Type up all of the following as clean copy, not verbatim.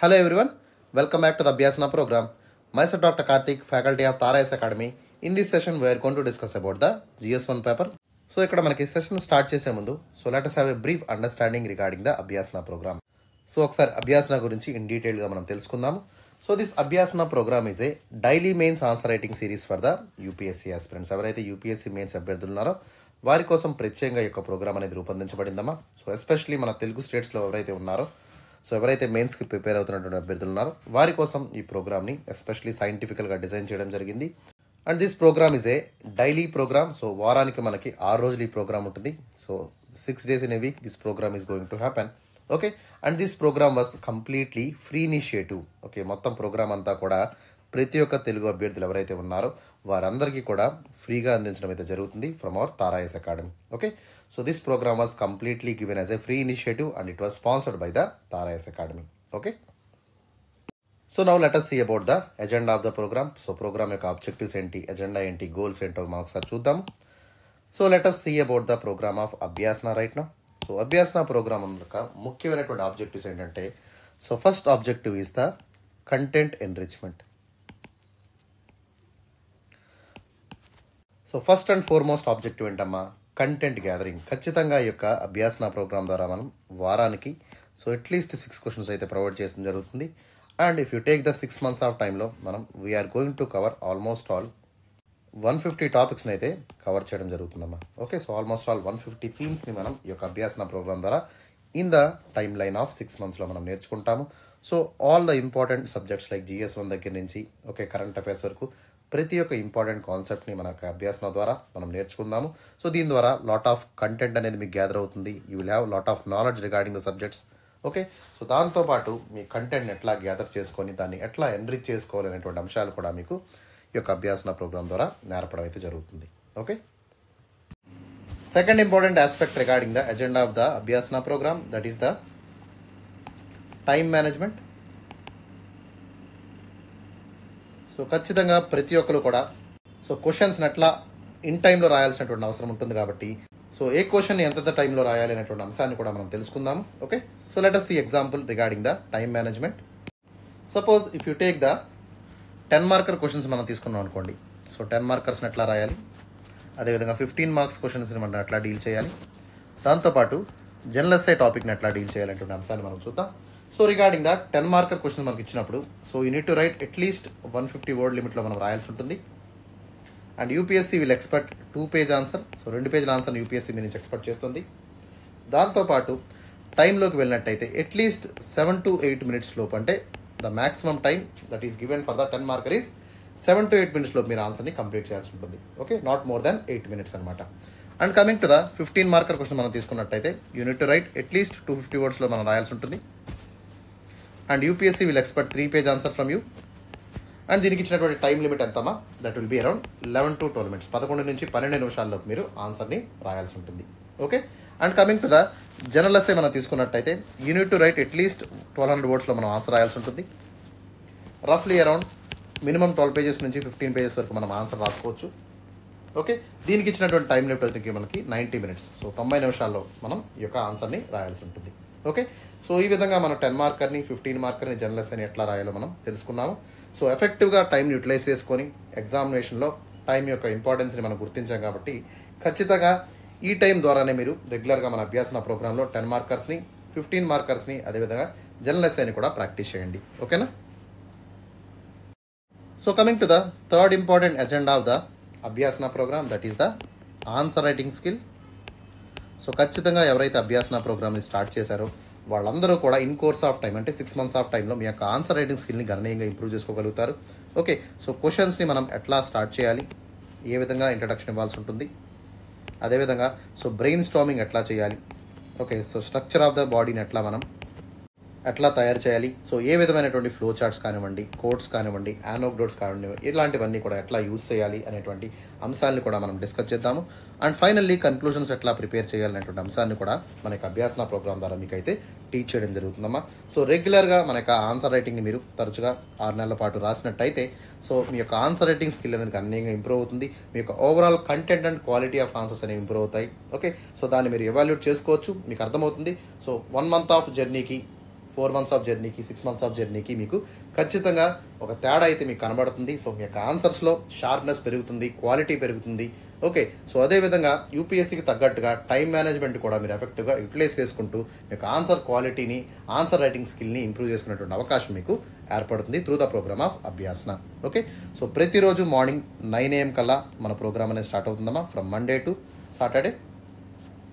Hello everyone, welcome back to the Abhyasana program. Myself Dr. Karthik, faculty of Tara Academy. In this session, we are going to discuss about the GS1 paper. So, ఇక్కడ మనకి session start చేసే ముందు let us have a brief understanding regarding the Abhyasana program. So ఒకసారి అభ్యాసన గురించి in డీటెయిల్గా మనం తెలుసుకుందాము. So this Abhyasana program is a daily mains answer writing series for the UPSC aspirants. ఎవరైతే యూపీఎస్సీ మెయిన్స్ అభ్యర్థులు ఉన్నారో వారి కోసం ప్రత్యేకంగా ఈ యొక్క ప్రోగ్రామ్ అనేది రూపొందించబడిందమ్మా. సో ఎస్పెషలీ మన తెలుగు స్టేట్స్లో ఎవరైతే ఉన్నారో, సో ఎవరైతే మెయిన్స్కి ప్రిపేర్ అవుతున్నటువంటి అభ్యర్థులు ఉన్నారో వారి కోసం ఈ ప్రోగ్రామ్ని ఎస్పెషలీ సైంటిఫికల్గా డిజైన్ చేయడం జరిగింది. And this program is a daily program. So వారానికి మనకి 6 రోజులు ఈ ప్రోగ్రామ్ ఉంటుంది. So 6 days in a week this program is going to happen. Okay, and this program was completely free initiative. Okay, మొత్తం program అంతా కూడా ప్రతి ఒక్క తెలుగు అభ్యర్థులు ఎవరైతే ఉన్నారో వారందరికీ కూడా ఫ్రీగా అందించడం అయితే జరుగుతుంది from our Tarayas academy. Okay, so this program was completely given as a free initiative and it was sponsored by the Tarayas academy. Okay, so now let us see about the agenda of the program. So program యొక్క objectives ఏంటి, agenda ఏంటి, goals ఏంటో మనం ఒకసారి చూద్దాం. So let us see about the program of Abhyasana right now. So Abhyasana program యొక్క ముఖ్యమైనటువంటి objectives ఏంటంటే, so first objective is the content enrichment. So first and foremost objective ఏంటమ్మా, కంటెంట్ గ్యాదరింగ్. ఖచ్చితంగా ఈ యొక్క అభ్యాసన ప్రోగ్రామ్ ద్వారా మనం వారానికి సో అట్లీస్ట్ 6 questions అయితే ప్రొవైడ్ చేయడం జరుగుతుంది. And if you take the 6 months of టైంలో మనం we are going to cover almost all 150 టాపిక్స్ని అయితే కవర్ చేయడం జరుగుతుందమ్మా. ఓకే, సో ఆల్మోస్ట్ ఆల్ 150 థీమ్స్ని మనం ఈ యొక్క అభ్యాసన ప్రోగ్రామ్ ద్వారా in the timeline of 6 monthsలో మనం నేర్చుకుంటాము. So all the important subjects like GS1 దగ్గర నుంచి ఓకే కరెంట్ అఫైర్స్ వరకు ప్రతి ఒక్క ఇంపార్టెంట్ కాన్సెప్ట్ని మన అభ్యాసన ద్వారా మనం నేర్చుకుందాము. సో దీని ద్వారా లాట్ ఆఫ్ కంటెంట్ అనేది మీకు గ్యాదర్ అవుతుంది. You will have lot of knowledge regarding the subjects. Okay, so దాంతోపాటు మీ కంటెంట్ని ఎట్లా గ్యాదర్ చేసుకొని దాన్ని ఎట్లా ఎన్రిచ్ చేసుకోవాలి అనేటువంటి అంశాలు కూడా మీకు ఈ యొక్క అభ్యాసన ప్రోగ్రామ్ ద్వారా నేర్పడం అయితే జరుగుతుంది. Okay, second important aspect regarding the agenda of the Abhyasana program, that is the time management. So ఖచ్చితంగా ప్రతి ఒక్కరు కూడా సో క్వశ్చన్స్ని ఎట్లా ఇన్ టైంలో రాయాల్సినటువంటి అవసరం ఉంటుంది కాబట్టి సో ఏ క్వశ్చన్ ఎంత టైంలో రాయాలి అనేటువంటి అంశాన్ని కూడా మనం తెలుసుకుందాము. Okay, so let us see example regarding the time management. Suppose if you take the 10 marker questions మనం తీసుకున్నాం అనుకోండి. సో 10 markersని ఎట్లా రాయాలి, అదేవిధంగా 15 marks క్వశ్చన్స్ని మనం ఎట్లా డీల్ చేయాలి, దాంతోపాటు జనరల్ ఎస్సే టాపిక్ని ఎట్లా డీల్ చేయాలనేటువంటి అంశాన్ని మనం చూద్దాం. So regarding the 10 marker question మనకి ఇచ్చినప్పుడు so you need to write at least 150 word లిమిట్లో మనం రాయాల్సి ఉంటుంది. And UPSC will expect 2-page answer. So 2 పేజీల ఆన్సర్ని యూపీఎస్సీ మీ నుంచి ఎక్స్పెక్ట్ చేస్తుంది. దాంతోపాటు టైంలోకి వెళ్ళినట్టయితే అట్లీస్ట్ 7 to 8 minutes లోపు, అంటే the maximum time that is given for the 10 marker is 7 to 8 minutes లోపు మీరు ఆన్సర్ని కంప్లీట్ చేయాల్సి ఉంటుంది. Okay, not more than 8 minutes అనమాట. And coming to the 15 marker question మనం తీసుకున్నట్టయితే యూనిట్ టు రైట్ అట్లీస్ట్ 250 wordsలో మనం రాయాల్సి ఉంటుంది. And UPSC will expect 3-page answer from you. And దీనికి ఇచ్చినటువంటి టైం లిమిట్ ఎంతమా, that will be around 11 to 12 minutes, 11 నుంచి 12 నిమిషాల్లోపు మీరు ఆన్సర్ని రాయాల్సి ఉంటుంది. Okay, and coming to the general essay మనం తీసుకున్నట్టయితే యూనిట్ టు రైట్ అట్లీస్ట్ 1200 wordsలో మనం ఆన్సర్ రాయాల్సి ఉంటుంది. రఫ్లీ అరౌండ్ మినిమం 12 pages నుంచి 15 pages వరకు మనం ఆన్సర్ రాసుకోవచ్చు. ఓకే, దీనికి ఇచ్చినటువంటి టైం లిమిట్ వచ్చి మనకి 90 minutes. సో 90 నిమిషాల్లో మనం ఈ యొక్క ఆన్సర్ని రాయాల్సి ఉంటుంది. ఓకే, సో ఈ విధంగా మనం 10 markerని 15 markerని జనరల్ ఎస్సేని ఎట్లా రాయాలో మనం తెలుసుకున్నాము. సో ఎఫెక్టివ్గా టైంని యూటిలైజ్ చేసుకొని ఎగ్జామినేషన్లో టైం యొక్క ఇంపార్టెన్స్ని మనం గుర్తించాం కాబట్టి ఖచ్చితంగా ఈ టైం ద్వారానే మీరు రెగ్యులర్గా మన అభ్యాసన ప్రోగ్రాంలో 10 markersని 15 markersని అదేవిధంగా జనరల్ ఎస్సేని కూడా ప్రాక్టీస్ చేయండి. ఓకేనా? So coming to the third important agenda of the Abhyasana program, that is the answer writing skill. So ఖచ్చితంగా ఎవరైతే అభ్యాసన ప్రోగ్రామ్ని స్టార్ట్ చేశారో వాళ్ళందరూ కూడా ఇన్ కోర్స్ ఆఫ్ టైం, అంటే 6 months ఆఫ్ టైంలో మీ యొక్క ఆన్సర్ రైటింగ్ స్కిల్ని గణనీయంగా ఇంప్రూవ్ చేసుకోగలుగుతారు. ఓకే, సో క్వశ్చన్స్ని మనం ఎట్లా స్టార్ట్ చేయాలి, ఏ విధంగా ఇంట్రడక్షన్ ఇవ్వాల్సి ఉంటుంది, అదేవిధంగా సో బ్రెయిన్ స్టార్మింగ్ ఎట్లా చేయాలి, okay so structure of the బాడీని ఎట్లా తయారు చేయాలి, సో ఏ విధమైనటువంటి ఫ్లో చార్ట్స్ కానివ్వండి, కోడ్స్ కానివ్వండి, యానోక్డోట్స్ కానివ్వండి, ఇలాంటివన్నీ కూడా ఎట్లా యూజ్ చేయాలి అనేటువంటి అంశాలను కూడా మనం డిస్కస్ చేద్దాము. అండ్ ఫైనల్లీ కన్క్లూజన్స్ ఎట్లా ప్రిపేర్ చేయాలనేటువంటి అంశాన్ని కూడా మన యొక్క అభ్యాసన ప్రోగ్రామ్ ద్వారా మీకు అయితే టీచ్ చేయడం జరుగుతుందమ్మా. సో రెగ్యులర్గా మన యొక్క ఆన్సర్ రైటింగ్ని మీరు తరచుగా 6 నెలల పాటు రాసినట్టయితే సో మీ యొక్క ఆన్సర్ రైటింగ్ స్కిల్ అనేది గణనీయంగా ఇంప్రూవ్ అవుతుంది. మీ యొక్క overall content and quality of answers అనేవి ఇంప్రూవ్ అవుతాయి. ఓకే, సో దాన్ని మీరు ఎవాల్యుయేట్ చేసుకోవచ్చు, మీకు అర్థమవుతుంది. సో 1 month ఆఫ్ జర్నీకి 4 మంత్స్ ఆఫ్ జర్నీకి 6 మంత్స్ ఆఫ్ జర్నీకి మీకు ఖచ్చితంగా ఒక తేడా అయితే మీకు కనబడుతుంది. సో మీ యొక్క ఆన్సర్స్లో షార్ప్నెస్ పెరుగుతుంది, క్వాలిటీ పెరుగుతుంది. ఓకే, సో అదేవిధంగా యూపీఎస్సీకి తగ్గట్టుగా టైం మేనేజ్మెంట్ కూడా మీరు ఎఫెక్టివ్గా యూటిలైజ్ చేసుకుంటూ మీ యొక్క ఆన్సర్ క్వాలిటీని, ఆన్సర్ రైటింగ్ స్కిల్ని ఇంప్రూవ్ చేసుకునేటువంటి అవకాశం మీకు ఏర్పడుతుంది through the program of Abhyasana. Okay, so ప్రతిరోజు మార్నింగ్ 9 AM కల్లా మన ప్రోగ్రామ్ అనేది స్టార్ట్ అవుతుందమ్మా, from Monday to Saturday.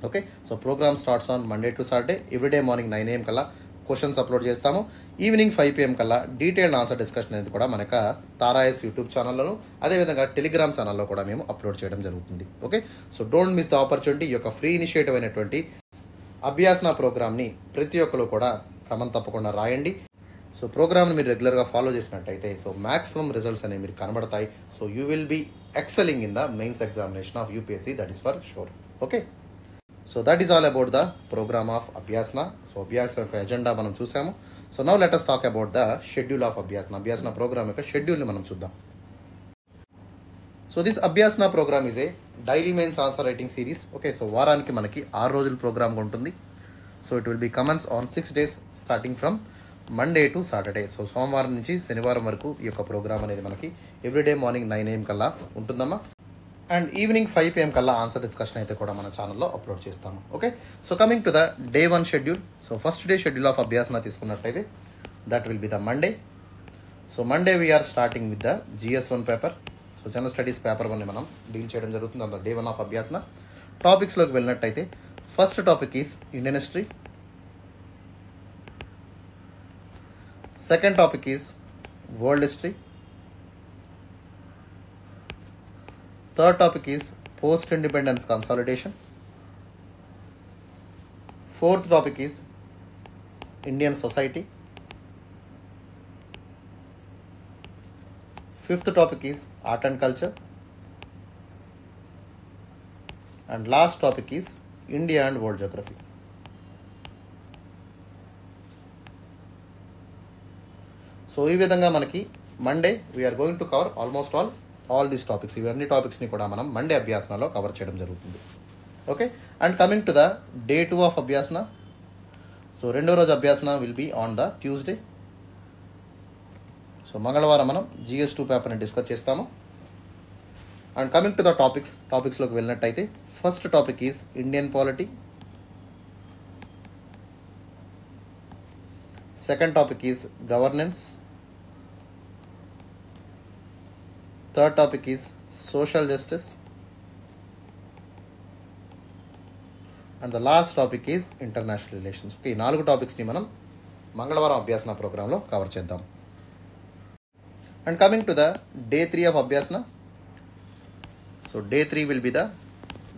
Okay, so program starts on Monday to Saturday. Everyday morning 9 AM కల్లా క్వశ్చన్స్ అప్లోడ్ చేస్తాము. ఈవినింగ్ 5 PM కల్లా డీటెయిల్డ్ ఆన్సర్ డిస్కషన్ అనేది కూడా మన తారాయస్ యూట్యూబ్ ఛానల్లోను, అదేవిధంగా టెలిగ్రామ్ ఛానల్లో కూడా మేము అప్లోడ్ చేయడం జరుగుతుంది. Okay, so don't miss the opportunity. ఈ యొక్క ఫ్రీ ఇనిషియేటివ్ అయినటువంటి అభ్యాసన ప్రోగ్రామ్ని ప్రతి ఒక్కరు కూడా క్రమం తప్పకుండా రాయండి. సో ప్రోగ్రామ్ని మీరు రెగ్యులర్గా ఫాలో చేసినట్టయితే సో మ్యాక్సిమం రిజల్ట్స్ అనేవి మీరు కనబడతాయి. So you will be excelling in the mains examination of UPSC, that is for sure. Okay, so that is all about the program of Abhyasana. So Abhyasana యొక్క ఎజెండా మనం చూసాము. So now let us talk about the schedule of Abhyasana. Abhyasana program యొక్క షెడ్యూల్ని మనం చూద్దాం. So this Abhyasana program is a daily mains answer writing series. Okay, so వారానికి మనకి 6 రోజుల ప్రోగ్రామ్ ఉంటుంది. So it will be commence on 6 days starting from Monday to Saturday. So సోమవారం నుంచి శనివారం వరకు ఈ యొక్క ప్రోగ్రామ్ అనేది మనకి ఎవ్రీడే మార్నింగ్ 9 AM కల్లా ఉంటుందమ్మా. అండ్ ఈవినింగ్ 5 PM కల్లా ఆన్సర్ డిస్కషన్ అయితే కూడా మన ఛానల్లో అప్లోడ్ చేస్తాము. Okay, so coming to the day 1 schedule. So first day schedule of Abhyasana తీసుకున్నట్టయితే that will be the Monday. So Monday we're starting with the GS1 paper. So general studies paper 1ని మనం deal చేయడం జరుగుతుంది. అందులో day 1 of Abhyasana. టాపిక్స్లోకి వెళ్ళినట్టయితే first topic is Indian history. Second topic is world history. Third topic is post-independence consolidation. Fourth topic is Indian society. Fifth topic is art and culture. And last topic is India and world geography. So ఈ విధంగా మనకి Monday we're going to cover almost all these topics. ఇవన్నీ టాపిక్స్ని కూడా మనం Monday అభ్యాసనలో cover చేయడం జరుగుతుంది. Okay, and coming to the day 2 of Abhyasana. So రెండో రోజు Abhyasana will be on the Tuesday. So మంగళవారం మనం GS2 పేపర్ని డిస్కస్ చేస్తాము. అండ్ కమింగ్ టు ద టాపిక్స్లోకి వెళ్ళినట్టయితే first topic is Indian polity. Second topic is governance. Third topic is social justice. And the last topic is international relations. Okay, ఈ 4 టాపిక్స్ని మనం మంగళవారం అభ్యాసన ప్రోగ్రాంలో కవర్ చేద్దాం. And coming to the day 3 of Abhyasana. So day 3 will be the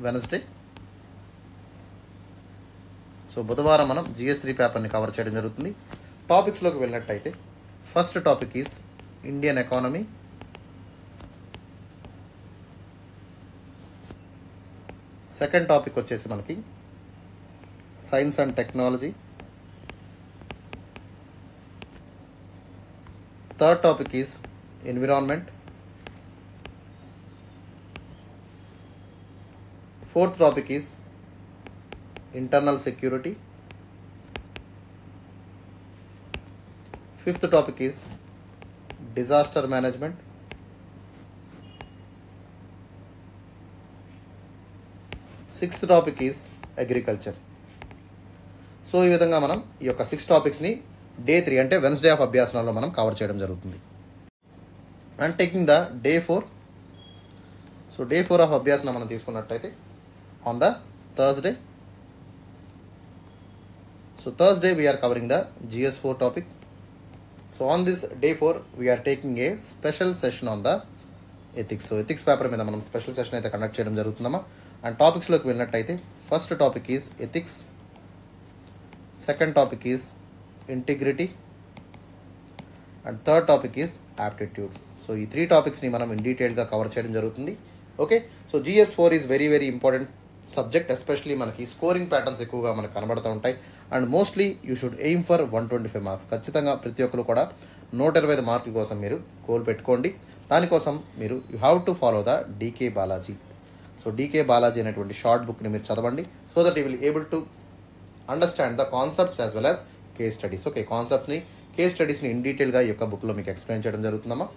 Wednesday. So బుధవారం మనం GS3 పేపర్ని cover చేయడం జరుగుతుంది. టాపిక్స్లోకి వెళ్ళినట్టయితే first topic is Indian economy. Second topic వచ్చేసి మనకి science and technology. Third topic is environment. Fourth topic is internal security. Fifth topic is disaster management. Sixth topic is agriculture. So ఈ విధంగా మనం ఈ యొక్క 6 టాపిక్స్ని డే 3 అంటే వెన్స్డే ఆఫ్ అభ్యాసనలో మనం cover చేయడం జరుగుతుంది. And taking the day 4. So day 4 of Abhyasana మనం తీసుకున్నట్టయితే on the Thursday. So Thursday we are covering the GS4 topic. So on this day 4 we are taking a special session on the ethics. So ethics paper మీద మనం special session అయితే conduct చేయడం జరుగుతుందమ్మా. And టాపిక్స్లోకి వెళ్ళినట్టయితే first topic is ethics. Second topic is integrity. And third topic is aptitude. So ఈ 3 టాపిక్స్ని మనం in డీటెయిల్గా కవర్ చేయడం జరుగుతుంది. Okay, so GS4 is very very important subject. Especially మనకి స్కోరింగ్ ప్యాటర్న్స్ ఎక్కువగా మనకు కనబడుతూ ఉంటాయి. And mostly you should aim for 125 marks. ఖచ్చితంగా ప్రతి ఒక్కరు కూడా 125 మార్కుల కోసం మీరు గోల్ పెట్టుకోండి. దానికోసం మీరు you have to follow the DK Balaji. So DK Balaji అనేటువంటి షార్ట్ బుక్ని మీరు చదవండి. So that you will able to understand the concepts as well as case studies. Okay, కాన్సెప్ట్ని కేస్ స్టడీస్ని ఇన్ డీటెయిల్గా ఈ యొక్క బుక్లో మీకు ఎక్స్ప్లెయిన్ చేయడం జరుగుతుందమ్మా.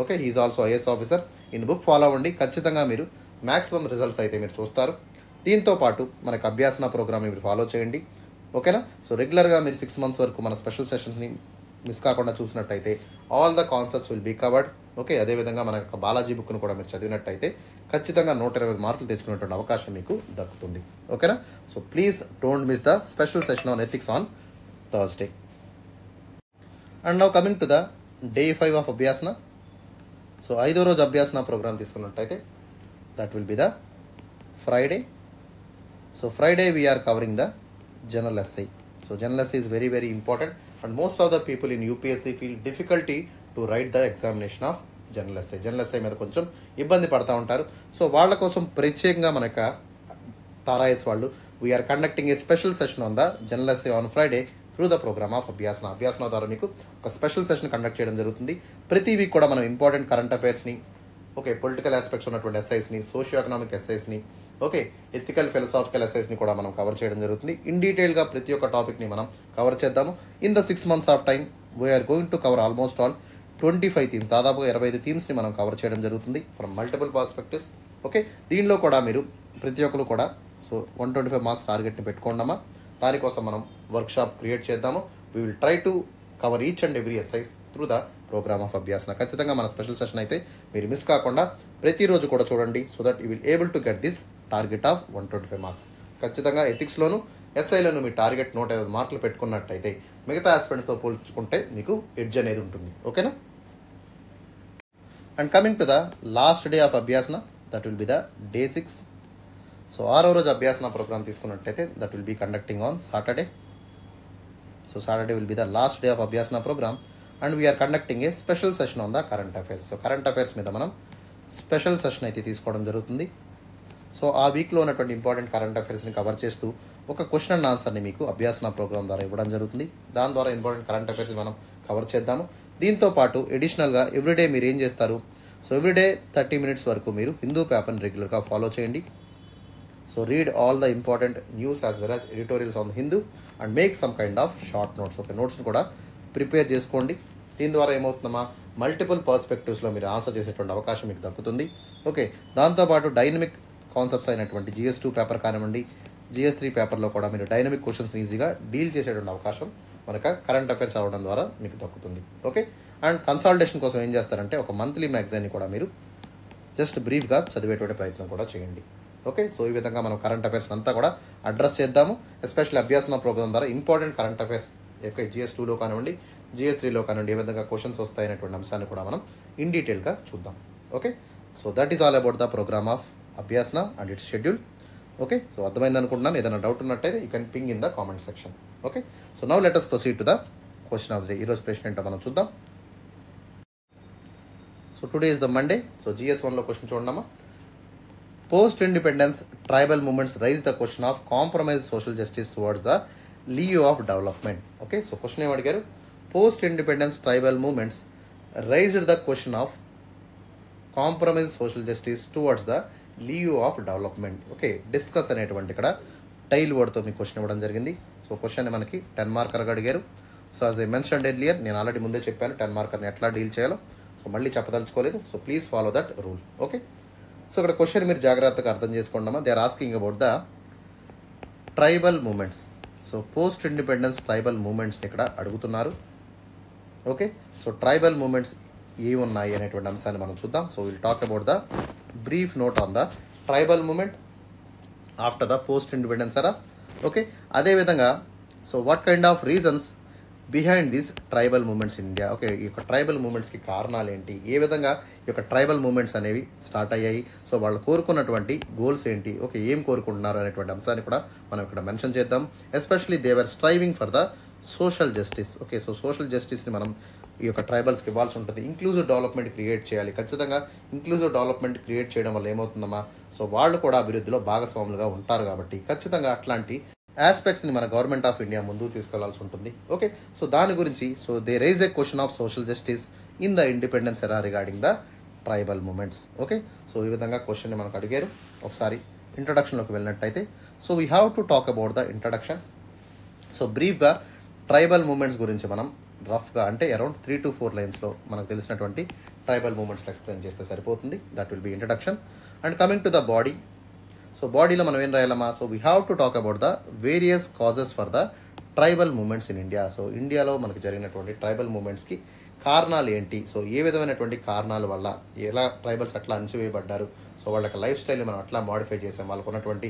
Okay, he is also IAS officer. In book follow అవ్వండి, ఖచ్చితంగా మీరు మ్యాక్సిమం రిజల్ట్స్ అయితే మీరు చూస్తారు. దీంతో పాటు మనకు అభ్యాసన ప్రోగ్రామ్ని మీరు ఫాలో చేయండి. ఓకేనా? సో రెగ్యులర్గా మీరు 6 months వరకు మన స్పెషల్ సెషన్స్ని మిస్ కాకుండా చూసినట్టయితే all the concepts will be covered. Okay, అదేవిధంగా మన యొక్క బాలాజీ బుక్ను కూడా మీరు చదివినట్టయితే ఖచ్చితంగా 120 మార్కులు తెచ్చుకునేటువంటి అవకాశం మీకు దక్కుతుంది. ఓకేనా? So please don't miss the special session on ethics on Thursday. And now coming to the day 5 of Abhyasana. So 5వ రోజు అభ్యాసన ప్రోగ్రామ్ తీసుకున్నట్టయితే that will be the Friday. So Friday we are covering the general essay. So general essay is very very important and most of the people in UPSC feel difficulty to write the examination of general essay. General essay మీద కొంచెం ఇబ్బంది పడుతూ ఉంటారు. So వాళ్ళ కోసం ప్రత్యేకంగా మన యొక్క తారాయస్ వాళ్ళు we are conducting a special session on the general essay on Friday through the program of Abhyasana. Abhyasana ద్వారా మీకు ఒక స్పెషల్ సెషన్ కండక్ట్ చేయడం జరుగుతుంది. ప్రతి వీక్ కూడా మనం ఇంపార్టెంట్ కరెంట్ అఫైర్స్ని, ఓకే, పొలిటికల్ ఆస్పెక్ట్స్ ఉన్నటువంటి ఎస్ఐస్ని, సోషియో ఎకనామిక్ ఎస్ఐస్ని, ఓకే, ఎథికల్ ఫిలసాఫికల్ ఎస్ఐస్ని కూడా మనం కవర్ చేయడం జరుగుతుంది. ఇన్ డీటెయిల్గా ప్రతి ఒక్క టాపిక్ని మనం కవర్ చేద్దాము. In the 6 months of time we are going to cover almost all 25 themes, దాదాపుగా 25 థీమ్స్ని మనం కవర్ చేయడం జరుగుతుంది ఫ్రమ్ మల్టిపుల్ పర్స్పెక్టివ్స్. ఓకే, దీనిలో కూడా మీరు ప్రతి ఒక్కరు కూడా సో 125 మార్క్స్ టార్గెట్ని పెట్టుకోండమ్మా. దానికోసం మనం వర్క్షాప్ క్రియేట్ చేద్దాము. We will try to cover each and every essays through the program of Abhyasana. ఖచ్చితంగా మన స్పెషల్ సెషన్ అయితే మీరు మిస్ కాకుండా ప్రతిరోజు కూడా చూడండి. So that you will able to get this target of 125 marks. ఖచ్చితంగా ఎథిక్స్లోను ఎస్ఐలోను మీ టార్గెట్ 150 మార్కులు పెట్టుకున్నట్టయితే మిగతా ఆస్పిరెంట్స్తో పోల్చుకుంటే మీకు ఎడ్జ్ అనేది ఉంటుంది. ఓకేనా? And coming to the last day of Abhyasana, that will be the day 6. So 6వ రోజు అభ్యాసన ప్రోగ్రామ్ తీసుకున్నట్టయితే that will be conducting on Saturday. So Saturday will be the last day of Abhyasana program and we are conducting a special session on the current affairs. So current affairs మీద మనం special session అయితే తీసుకోవడం జరుగుతుంది. So ఆ వీక్లో ఉన్నటువంటి important current అఫైర్స్ని cover చేస్తూ ఒక క్వశ్చన్ అండ్ ఆన్సర్ని మీకు అభ్యాసన ప్రోగ్రామ్ ద్వారా ఇవ్వడం జరుగుతుంది. దాని ద్వారా ఇంపార్టెంట్ కరెంట్ అఫైర్స్ని మనం కవర్ చేద్దాము. దీంతో పాటు ఎడిషనల్గా ఎవ్రీడే మీరు ఏం చేస్తారు? సో ఎవ్రీడే 30 minutes వరకు మీరు హిందూ పేపర్ని రెగ్యులర్గా ఫాలో చేయండి. So read all the important news as well as editorials on Hindu and make some kind of short notes. Okay, నోట్స్ని కూడా ప్రిపేర్ చేసుకోండి. దీని ద్వారా ఏమవుతుందమ్మా, మల్టిపుల్ పర్స్పెక్టివ్స్లో మీరు ఆన్సర్ చేసేటువంటి అవకాశం మీకు దక్కుతుంది. ఓకే, దాంతోపాటు డైనమిక్ కాన్సెప్ట్స్ అయినటువంటి GS2 పేపర్ కానివ్వండి, GS3 పేపర్లో కూడా మీరు డైనమిక్ క్వశ్చన్స్ని ఈజీగా డీల్ చేసేటువంటి అవకాశం మనకు కరెంట్ అఫైర్స్ అవ్వడం ద్వారా మీకు దక్కుతుంది. ఓకే, అండ్ కన్సల్టేషన్ కోసం ఏం చేస్తారంటే ఒక మంత్లీ మ్యాగజైన్ని కూడా మీరు జస్ట్ బ్రీఫ్గా చదివేటువంటి ప్రయత్నం కూడా చేయండి. ఓకే, సో ఈ విధంగా మనం కరెంట్ అఫైర్స్ అంతా కూడా అడ్రస్ చేద్దాము. ఎస్పెషల్లీ అభ్యాసన ప్రోగ్రామ్ ద్వారా ఇంపార్టెంట్ కరెంట్ అఫైర్స్ యొక్క GS2లో కానివ్వండి, GS3లో కానివ్వండి ఏ విధంగా క్వశ్చన్స్ వస్తాయనేటువంటి అంశాన్ని కూడా మనం ఇన్ డీటెయిల్గా చూద్దాం. Okay, so that is all about the program of Abhyasana and its schedule. Okay, so అర్థమైంది అనుకుంటున్నాను. ఏదైనా డౌట్ ఉన్నట్టయితే you can ping in the comment section. Okay, so now let us proceed to the question of the day. ఈరోజు ప్రశ్న ఏంటో మనం చూద్దాం. So today is the Monday. So GS1లో క్వశ్చన్ చూడమ్మా. Post independence tribal movements raise the question of compromise social justice towards the lieu of development. Okay, so question ఏం అడిగారు? Post independence tribal movements raised the question of compromise social justice towards the lieu of development. Okay, discuss అనేటువంటి ఇక్కడ tile వర్డ్తో మీకు question ఇవ్వడం జరిగింది. So question మనకి 10 మార్కర్గా అడిగారు. So as I mentioned earlier, నేను ఆల్రెడీ ముందే చెప్పాను 10 మార్కర్ని ఎట్లా డీల్ చేయాలో. సో మళ్ళీ చెప్పదలుచుకోలేదు. So please follow that rule. Okay, so ఇక్కడ క్వశ్చన్ మీరు జాగ్రత్తగా అర్థం చేసుకోండమ్మా. They are asking about the tribal movements. So post independence tribal మూమెంట్స్ని ఇక్కడ అడుగుతున్నారు. ఓకే, సో ట్రైబల్ మూమెంట్స్ ఏవి ఉన్నాయి అనేటువంటి అంశాన్ని మనం చూద్దాం. So will talk about the brief note on the tribal movement after the post independence era. Okay, అదేవిధంగా so what kind of reasons behind these tribal movements in India. Okay, ఈ యొక్క tribal మూమెంట్స్కి కారణాలు ఏంటి, ఏ విధంగా ఈ యొక్క ట్రైబల్ మూమెంట్స్ అనేవి start అయ్యాయి, సో వాళ్ళు కోరుకున్నటువంటి గోల్స్ ఏంటి, ఓకే ఏం కోరుకుంటున్నారు అనేటువంటి అంశాన్ని కూడా మనం ఇక్కడ మెన్షన్ చేద్దాం. Especially they were striving for the social justice. Okay, so social జస్టిస్ని మనం ఈ యొక్క ట్రైబల్స్కి ఇవ్వాల్సి ఉంటుంది. ఇంక్లూజివ్ డెవలప్మెంట్ క్రియేట్ చేయాలి. ఖచ్చితంగా ఇంక్లూజివ్ డెవలప్మెంట్ క్రియేట్ చేయడం వల్ల ఏమవుతుందమ్మా, సో వాళ్ళు కూడా అభివృద్ధిలో భాగస్వాములుగా ఉంటారు. కాబట్టి ఖచ్చితంగా అట్లాంటి ఆస్పెక్ట్స్ని మన గవర్నమెంట్ ఆఫ్ ఇండియా ముందుకు తీసుకెళ్లాల్సి ఉంటుంది. ఓకే, సో దాని గురించి so they raise a question of social justice in the independence era regarding the tribal movements. Okay, so ఈ విధంగా క్వశ్చన్ని మనకు అడిగారు. ఒకసారి ఇంట్రడక్షన్లోకి వెళ్ళినట్టయితే so we have to talk about the introduction. So బ్రీఫ్గా ట్రైబల్ మూమెంట్స్ గురించి మనం రఫ్గా అంటే అరౌండ్ 3 to 4 లైన్స్లో మనకు తెలిసినటువంటి ట్రైబల్ మూమెంట్స్లో ఎక్స్ప్లెయిన్ చేస్తే సరిపోతుంది. That will be introduction. And coming to the body, so బాడీలో మనం ఏం రాయాలమ్మా? So we have to talk about the various causes for the tribal movements in India. So ఇండియాలో మనకి జరిగినటువంటి ట్రైబల్ మూమెంట్స్కి కారణాలు ఏంటి, సో ఏ విధమైనటువంటి కారణాల వల్ల ఎలా ట్రైబల్స్ అట్లా అణచివేయబడ్డారు, సో వాళ్ళకి లైఫ్ స్టైల్ని మనం అట్లా మాడిఫై చేసాం, వాళ్ళకు ఉన్నటువంటి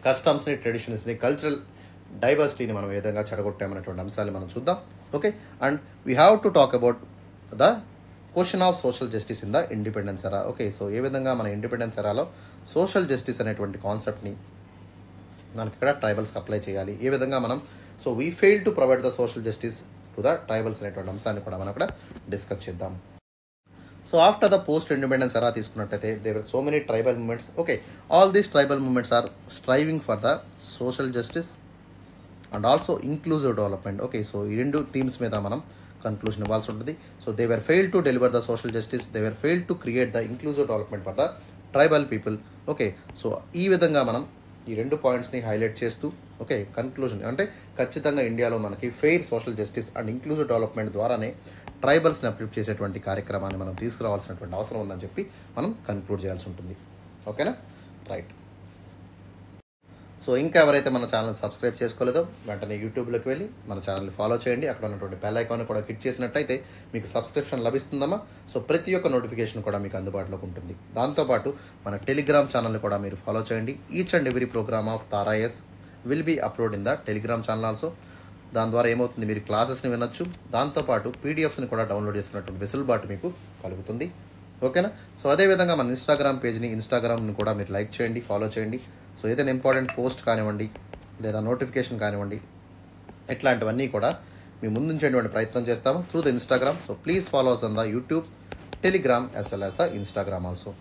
కస్టమ్స్ని, ట్రెడిషన్స్ని, కల్చరల్ డైవర్సిటీని మనం ఏ విధంగా చెడగొట్టామనేటువంటి అంశాన్ని మనం చూద్దాం. Okay, and we have to talk about the question of social justice in the independence era. Okay, so ఏ విధంగా మన ఇండిపెండెన్స్ ఎరాలో సోషల్ జస్టిస్ అనేటువంటి కాన్సెప్ట్ని మనకి ఇక్కడ ట్రైబల్స్కి అప్లై చేయాలి, ఏ విధంగా మనం so we fail to provide the social justice to the tribals అనేటువంటి అంశాన్ని కూడా మనం ఇక్కడ డిస్కస్ చేద్దాం. So after the post independence era తీసుకున్నట్టయితే there are so many tribal movements. Okay, all these tribal movements are striving for the social justice and also inclusive development. Okay, so ఈ రెండు themes మీద మనం conclusion ఇవ్వాల్సి ఉంటుంది. So they were fail to deliver the social justice, they were fail to create the inclusive development for the tribal people. Okay, so ఈ విధంగా మనం ఈ రెండు పాయింట్స్ని హైలైట్ చేస్తూ ఓకే కన్క్లూజన్ అంటే ఖచ్చితంగా ఇండియాలో మనకి fair social justice and inclusive development ద్వారానే ట్రైబల్స్ని అప్లిఫ్ట్ చేసేటువంటి కార్యక్రమాన్ని మనం తీసుకురావాల్సినటువంటి అవసరం ఉందని చెప్పి మనం కన్క్లూడ్ చేయాల్సి ఉంటుంది. ఓకేనా, రైట్. సో ఇంకా ఎవరైతే మన ఛానల్ సబ్స్క్రైబ్ చేసుకోలేదో వెంటనే యూట్యూబ్లోకి వెళ్ళి మన ఛానల్ని ఫాలో చేయండి. అక్కడ ఉన్నటువంటి బెల్ ఐకాన్ కూడా క్లిక్ చేసినట్టయితే మీకు సబ్స్క్రిప్షన్ లభిస్తుందమ్మా. సో ప్రతి ఒక్క నోటిఫికేషన్ కూడా మీకు అందుబాటులోకి ఉంటుంది. దాంతోపాటు మన టెలిగ్రామ్ ఛానల్ని కూడా మీరు ఫాలో చేయండి. Each and every program of తారాఎస్ will be upload in the Telegram channel also. దాని ద్వారా ఏమవుతుంది, మీరు క్లాసెస్ని వినొచ్చు, దాంతోపాటు పీడిఎఫ్స్ని కూడా డౌన్లోడ్ చేసుకున్నటువంటి వెసులుబాటు మీకు కలుగుతుంది. ఓకేనా, సో అదేవిధంగా మన ఇన్స్టాగ్రామ్ పేజ్ని ఇన్స్టాగ్రామ్ని కూడా మీరు లైక్ చేయండి, ఫాలో చేయండి. సో ఏదైనా ఇంపార్టెంట్ పోస్ట్ కానివ్వండి లేదా నోటిఫికేషన్ కానివ్వండి ఇట్లాంటివన్నీ కూడా మీ ముందుంచేటువంటి ప్రయత్నం చేస్తాము through the Instagram. So please follow us on the YouTube, Telegram as well as the Instagram also.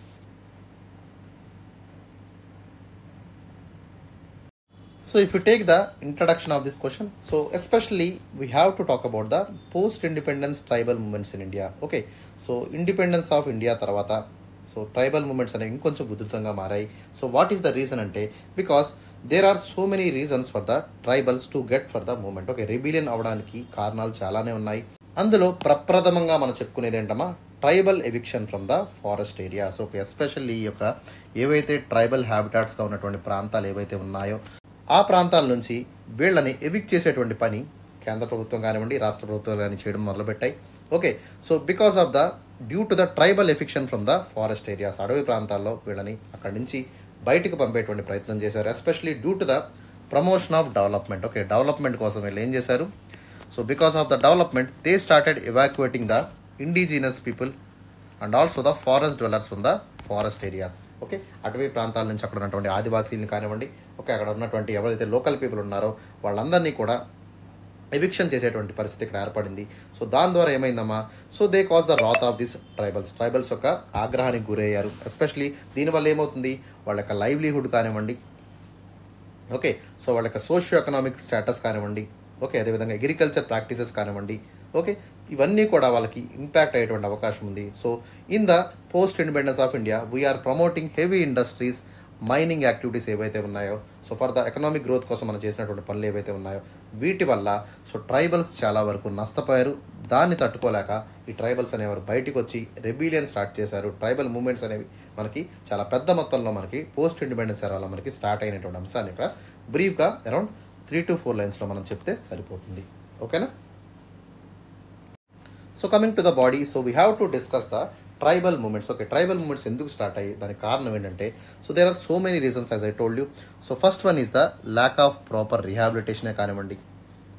So if you take the introduction of this question, so especially we have to talk about the post-independence tribal movements in India. Okay, so independence of India tarvata, so tribal movements అనేవి ఇంకొంచెం ఉధృతంగా మారాయి. So what is the reason అంటే because there are so many reasons for the tribals to get for the movement. Okay, rebellion అవడానికి కారణాలు చాలానే ఉన్నాయి. అందులో ప్రప్రథమంగా మనం చెప్పుకునేది ఏంటమ్మా, tribal eviction from the forest areas. Okay, especially ఈ యొక్క ఏవైతే ట్రైబల్ హ్యాబిటాట్స్గా ఉన్నటువంటి ప్రాంతాలు ఏవైతే ఉన్నాయో ఆ ప్రాంతాల నుంచి వీళ్ళని ఎవిక్ట్ చేసేటువంటి పని కేంద్ర ప్రభుత్వం కానివ్వండి, రాష్ట్ర ప్రభుత్వాలు కానీ చేయడం మొదలుపెట్టాయి. Okay, so because of the due to the tribal eviction from the forest areas, అడవి ప్రాంతాల్లో వీళ్ళని అక్కడి నుంచి బయటకు పంపేటువంటి ప్రయత్నం చేశారు. Especially due to the promotion of development. Okay, development కోసం వీళ్ళు ఏం చేశారు, so because of the development they started evacuating the indigenous people and also the forest dwellers from the forest areas. Okay, అటవీ ప్రాంతాల నుంచి అక్కడ ఉన్నటువంటి ఆదివాసీలను కానివ్వండి, ఓకే అక్కడ ఉన్నటువంటి ఎవరైతే లోకల్ పీపుల్ ఉన్నారో వాళ్ళందరినీ కూడా ఎవిక్షన్ చేసేటువంటి పరిస్థితి ఇక్కడ ఏర్పడింది. సో దాని ద్వారా ఏమైందమ్మా, so they cause the Rath of this tribals యొక్క ఆగ్రహానికి గురయ్యారు. ఎస్పెషలీ దీనివల్ల ఏమవుతుంది, వాళ్ళ యొక్క లైవ్లీహుడ్ కానివ్వండి, ఓకే సో వాళ్ళ యొక్క సోషియో ఎకనామిక్ స్టేటస్ కానివ్వండి, ఓకే అదేవిధంగా అగ్రికల్చర్ ప్రాక్టీసెస్ కానివ్వండి, ఓకే ఇవన్నీ కూడా వాళ్ళకి ఇంపాక్ట్ అయ్యేటువంటి అవకాశం ఉంది. So in the post independence of India we are promoting heavy industries, mining activities ఏవైతే ఉన్నాయో, so for the economic growth కోసం మనం చేసినటువంటి పనులు ఏవైతే ఉన్నాయో వీటి వల్ల సో ట్రైబల్స్ చాలా వరకు నష్టపోయారు. దాన్ని తట్టుకోలేక ఈ ట్రైబల్స్ అనేవారు బయటికి వచ్చి రెబిలియన్ స్టార్ట్ చేశారు. ట్రైబల్ మూవ్మెంట్స్ అనేవి మనకి చాలా పెద్ద మొత్తంలో మనకి పోస్ట్ ఇండిపెండెన్స్ ఎరాలో మనకి స్టార్ట్ అయినటువంటి అంశాన్ని ఇక్కడ బ్రీఫ్గా అరౌండ్ 3 to 4 లైన్స్లో మనం చెప్తే సరిపోతుంది. ఓకేనా, so coming to the body, so we have to discuss the tribal movements. Okay, tribal movements ఎందుకు స్టార్ట్ అయ్యి దానికి కారణం ఏంటంటే, so there are so many reasons as I told you. So first one is the lack of proper రిహాబిలిటేషనే కానివ్వండి,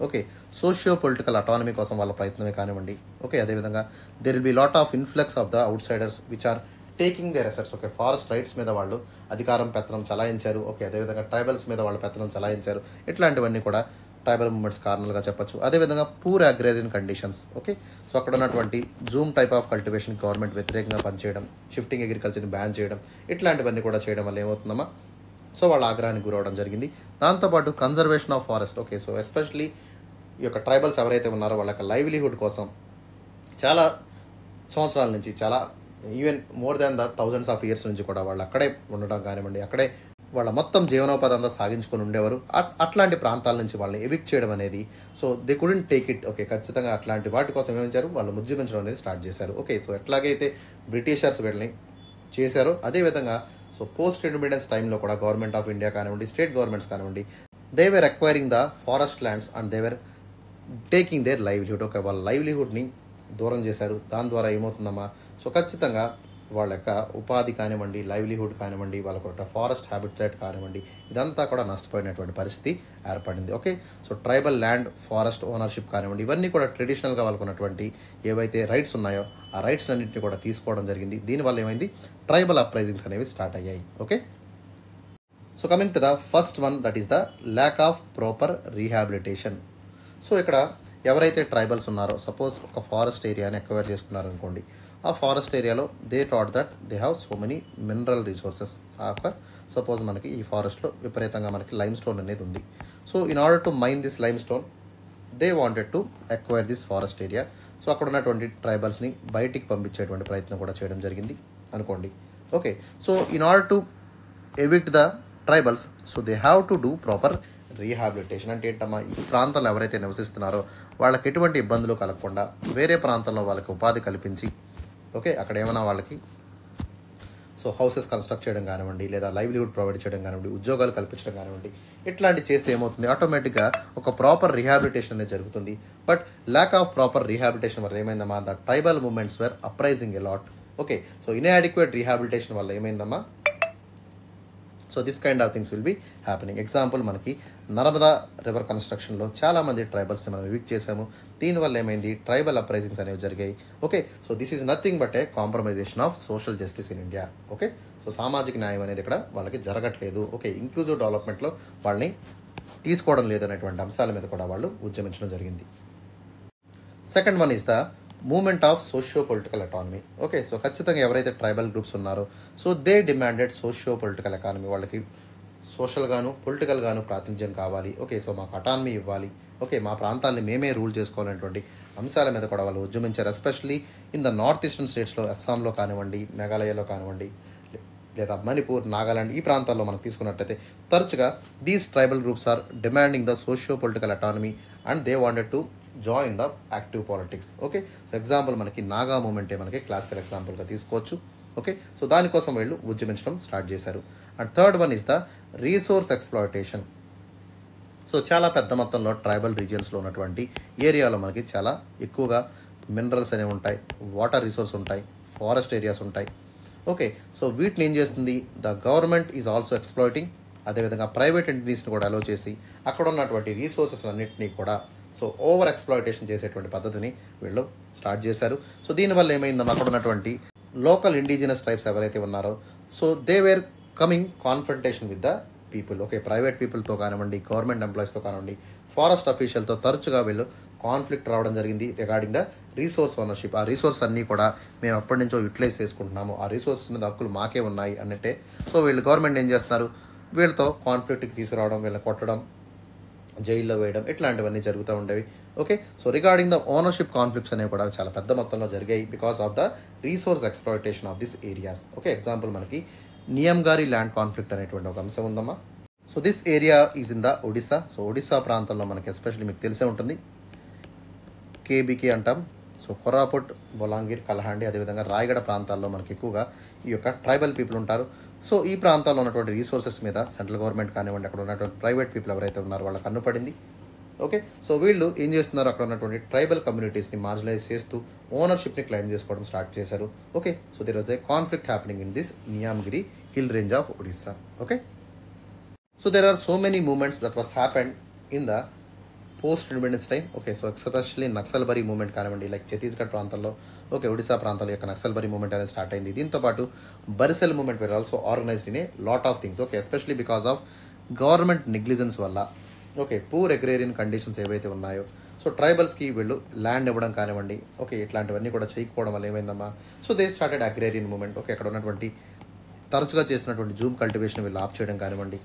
okay socio political autonomy కోసం వాళ్ళ ప్రయత్నమే కానివ్వండి, ఓకే అదేవిధంగా there will be lot of influx of the outsiders which are taking their assets. Okay, forest rights మీద వాళ్ళు అధికారం పెత్తనం చలాయించారు. ఓకే, అదేవిధంగా ట్రైబల్స్ మీద వాళ్ళ పెత్తనం చలాయించారు. ఇట్లాంటివన్నీ కూడా ట్రైబల్ మూమెంట్స్ కారణాలుగా చెప్పొచ్చు. అదేవిధంగా poor agrarian conditions. Okay, so అక్కడ ఉన్నటువంటి Zoom type of cultivation government వ్యతిరేకంగా పనిచేయడం, షిఫ్టింగ్ అగ్రికల్చర్ని బ్యాన్ చేయడం, ఇట్లాంటివన్నీ కూడా చేయడం వల్ల ఏమవుతుందమ్మా, సో వాళ్ళ ఆగ్రహానికి గురవడం జరిగింది. దాంతోపాటు conservation of forest. Okay, so especially ఈ యొక్క ట్రైబల్స్ ఎవరైతే ఉన్నారో వాళ్ళ యొక్క లైవ్లీహుడ్ కోసం చాలా సంవత్సరాల నుంచి, చాలా even more than the thousands of years నుంచి కూడా వాళ్ళు అక్కడే ఉండడం కానివ్వండి, అక్కడే వాళ్ళ మొత్తం జీవనోపాధి అంతా సాగించుకొని ఉండేవారు. అట్లాంటి ప్రాంతాల నుంచి వాళ్ళని ఎవిక్ట్ చేయడం అనేది, so they couldn't take it. Okay, ఖచ్చితంగా అట్లాంటి వాటి కోసం ఏమించారు, వాళ్ళు ఉద్యమించడం అనేది స్టార్ట్ చేశారు. ఓకే, సో ఎట్లాగైతే బ్రిటిషర్స్ వీళ్ళని చేశారో అదేవిధంగా సో పోస్ట్ ఇండిపెండెన్స్ టైంలో కూడా గవర్నమెంట్ ఆఫ్ ఇండియా కానివ్వండి, స్టేట్ గవర్నమెంట్స్ కానివ్వండి, they were acquiring the forest lands and they were taking there livelihood. Okay, వాళ్ళ లైవ్లీహుడ్ని దూరం చేశారు. దాని ద్వారా ఏమవుతుందమ్మా, సో ఖచ్చితంగా వాళ్ళ యొక్క ఉపాధి కానివ్వండి, లైవ్లీహుడ్ కానివ్వండి, వాళ్ళ ఫారెస్ట్ హ్యాబిటేట్ కానివ్వండి, ఇదంతా కూడా నష్టపోయినటువంటి పరిస్థితి ఏర్పడింది. Okay, so tribal land forest ownership కానివ్వండి, ఇవన్నీ కూడా ట్రెడిషనల్గా వాళ్ళకున్నటువంటి ఏవైతే రైట్స్ ఉన్నాయో ఆ రైట్స్ అన్నింటినీ కూడా తీసుకోవడం జరిగింది. దీనివల్ల ఏమైంది, ట్రైబల్ అప్రైజింగ్స్ అనేవి స్టార్ట్ అయ్యాయి. Okay, so coming to the first one, that is the lack of proper rehabilitation. So ఇక్కడ ఎవరైతే ట్రైబల్స్ ఉన్నారో, సపోజ్ ఒక ఫారెస్ట్ ఏరియాని ఎక్వైర్ చేసుకున్నారు అనుకోండి, ఆ ఫారెస్ట్ ఏరియాలో they thought that they have so many mineral resources. Suppose మనకి ఈ ఫారెస్ట్లో విపరీతంగా మనకి లైమ్ స్టోన్ అనేది ఉంది. So in order to mine this limestone they wanted to acquire this forest area. So అక్కడ ఉన్నటువంటి ట్రైబల్స్ని బయటికి పంపించేటువంటి ప్రయత్నం కూడా చేయడం జరిగింది అనుకోండి. Okay, so in order to evict the tribals, so they have to do proper rehabilitation. అంటే ఏంటమ్మా, ఈ ప్రాంతంలో ఎవరైతే నివసిస్తున్నారో వాళ్ళకి ఎటువంటి ఇబ్బందులు కలగకుండా వేరే ప్రాంతంలో వాళ్ళకి ఉపాధి కల్పించి, ఓకే, అక్కడ ఏమైనా వాళ్ళకి సో హౌసెస్ కన్స్ట్రక్ట్ చేయడం కానివ్వండి, లేదా లైవ్లీహుడ్ ప్రొవైడ్ చేయడం కానివ్వండి, ఉద్యోగాలు కల్పించడం కానివ్వండి, ఇట్లాంటి చేస్తే ఏమవుతుంది, ఆటోమేటిక్గా ఒక ప్రాపర్ రీహాబిలిటేషన్ అనేది జరుగుతుంది. But lack of proper rehabilitation వల్ల ఏమైందమ్మా, the tribal movements were uprising a lot. Okay, so inadequate rehabilitation వల్ల ఏమైందమ్మా, so this kind of things will be happening. Example, మనకి నర్మదా రివర్ కన్స్ట్రక్షన్లో చాలామంది ట్రైబల్స్ని మనం ఎవిక్ట్ చేసాము. దీనివల్ల ఏమైంది, ట్రైబల్ అప్రైజింగ్స్ అనేవి జరిగాయి. Okay, so this is nothing but A compromisation of social justice in India. Okay, so సామాజిక న్యాయం అనేది ఇక్కడ వాళ్ళకి జరగట్లేదు. ఓకే, ఇంక్లూజివ్ డెవలప్మెంట్లో వాళ్ళని తీసుకోవడం లేదు అనేటువంటి అంశాల మీద కూడా వాళ్ళు ఉద్యమించడం జరిగింది. Second one is the movement of socio political economy. Okay, so ఖచ్చితంగా ఎవరైతే ట్రైబల్ గ్రూప్స్ ఉన్నారో so they demanded socio political economy. వాళ్ళకి సోషల్గాను పొలిటికల్గాను ప్రాతినిధ్యం కావాలి. ఓకే, సో మాకు అటానమీ ఇవ్వాలి. ఓకే, మా ప్రాంతాన్ని మేమే రూల్ చేసుకోవాలనేటువంటి అంశాల మీద కూడా వాళ్ళు ఉద్యమించారు. Especially in the north eastern స్టేట్స్లో, అస్సాంలో కానివ్వండి, మేఘాలయలో కానివ్వండి, లేదా మణిపూర్, నాగాలాండ్, ఈ ప్రాంతాల్లో మనం తీసుకున్నట్లయితే తరచుగా these tribal groups are demanding the socio political autonomy and they wanted to join the active politics. Okay, so example మనకి నాగా మూమెంటే మనకి క్లాసికల్ ఎగ్జాంపుల్గా తీసుకోవచ్చు. ఓకే, సో దానికోసం వీళ్ళు ఉద్యమించడం స్టార్ట్ చేశారు. And third one is the resource exploitation. So చాలా పెద్ద మొత్తంలో ట్రైబల్ రీజియన్స్లో ఉన్నటువంటి ఏరియాలో మనకి చాలా ఎక్కువగా మినరల్స్ అనేవి ఉంటాయి, వాటర్ రిసోర్స్ ఉంటాయి, ఫారెస్ట్ ఏరియాస్ ఉంటాయి. ఓకే, సో వీటిని ఏం చేస్తుంది, the government is also exploiting. అదేవిధంగా ప్రైవేట్ ఎంటిటీస్ని కూడా అలో చేసి అక్కడ ఉన్నటువంటి రీసోర్సెస్ అన్నింటినీ కూడా సో ఓవర్ ఎక్స్ప్లాయిటేషన్ చేసేటువంటి పద్ధతిని వీళ్ళు స్టార్ట్ చేశారు. సో దీనివల్ల ఏమైందమ్మా, అక్కడ ఉన్నటువంటి లోకల్ ఇండిజినస్ ట్రైబ్స్ ఎవరైతే ఉన్నారో so they were coming confrontation with the people. Okay, private పీపుల్తో కానివ్వండి, గవర్నమెంట్ ఎంప్లాయీస్తో కానివ్వండి, ఫారెస్ట్ అఫీషియల్తో తరచుగా వీళ్ళు కాన్ఫ్లిక్ట్ రావడం జరిగింది రిగార్డింగ్ ద రీసోర్స్ ఓనర్షిప్. ఆ రీసోర్స్ అన్నీ కూడా మేము ఎప్పటి నుంచో యూటిలైజ్ చేసుకుంటున్నాము, ఆ రీసోర్సెస్ మీద హక్కులు మాకే ఉన్నాయి అన్నట్టే. సో వీళ్ళు గవర్నమెంట్ ఏం చేస్తున్నారు, వీళ్ళతో కాన్ఫ్లిక్ట్కి తీసుకురావడం, వీళ్ళని కొట్టడం, జైల్లో వేయడం, ఇట్లాంటివన్నీ జరుగుతూ ఉండేవి. Okay, so regarding the ownership conflicts అనేవి కూడా చాలా పెద్ద మొత్తంలో జరిగాయి because of the resource exploitation of this areas. Okay, example మనకి నియంగారి ల్యాండ్ కాన్ఫ్లిక్ట్ అనేటువంటి ఒక అంశం ఉందమ్మా. So this area is in the Odisha. So Odisha ప్రాంతంలో మనకి ఎస్పెషల్లీ మీకు తెలిసే ఉంటుంది, కేబీకే అంటాం. సో కొరాపుట్, బొలాంగిర్, కలహాండి, అదేవిధంగా రాయగడ ప్రాంతాల్లో మనకి ఎక్కువగా ఈ యొక్క ట్రైబల్ పీపుల్ ఉంటారు. సో ఈ ప్రాంతాల్లో ఉన్నటువంటి రీసోర్సెస్ మీద సెంట్రల్ గవర్నమెంట్ కానివ్వండి, అక్కడ ఉన్నటువంటి ప్రైవేట్ పీపుల్ ఎవరైతే ఉన్నారో వాళ్ళకి కన్నుపడింది. ఓకే, సో వీళ్ళు ఏం చేస్తున్నారు, అక్కడ ఉన్నటువంటి ట్రైబల్ కమ్యూనిటీస్ని మార్జినలైజ్ చేస్తూ ఓనర్షిప్ని క్లెయిమ్ చేసుకోవడం స్టార్ట్ చేశారు. Okay, so there was a conflict happening in this Niyamgiri hill range of Odisha. Okay, so there are so many movements that was happened in the post independence time. Okay, so especially Naxalbari movement కానివ్వండి, like Chhattisgarh ప్రాంతంలో, okay, Odisha ప్రాంతాల యొక్క Naxalbari moment అనేది start అయింది. దీంతోపాటు బరిసెల్ movement were also organized in a lot of things. Okay, especially because of government negligence వల్ల, okay, poor agrarian conditions ఏవైతే ఉన్నాయో, సో ట్రైబల్స్కి వీళ్ళు ల్యాండ్ ఇవ్వడం కానివ్వండి, ఓకే, ఇట్లాంటివన్నీ కూడా చేయకపోవడం వల్ల ఏమైందమ్మా, so they started agrarian movement. Okay, అక్కడ ఉన్నటువంటి తరచుగా చేస్తున్నటువంటి జూమ్ కల్టివేషన్ వీళ్ళు ఆఫ్ చేయడం కానివ్వండి,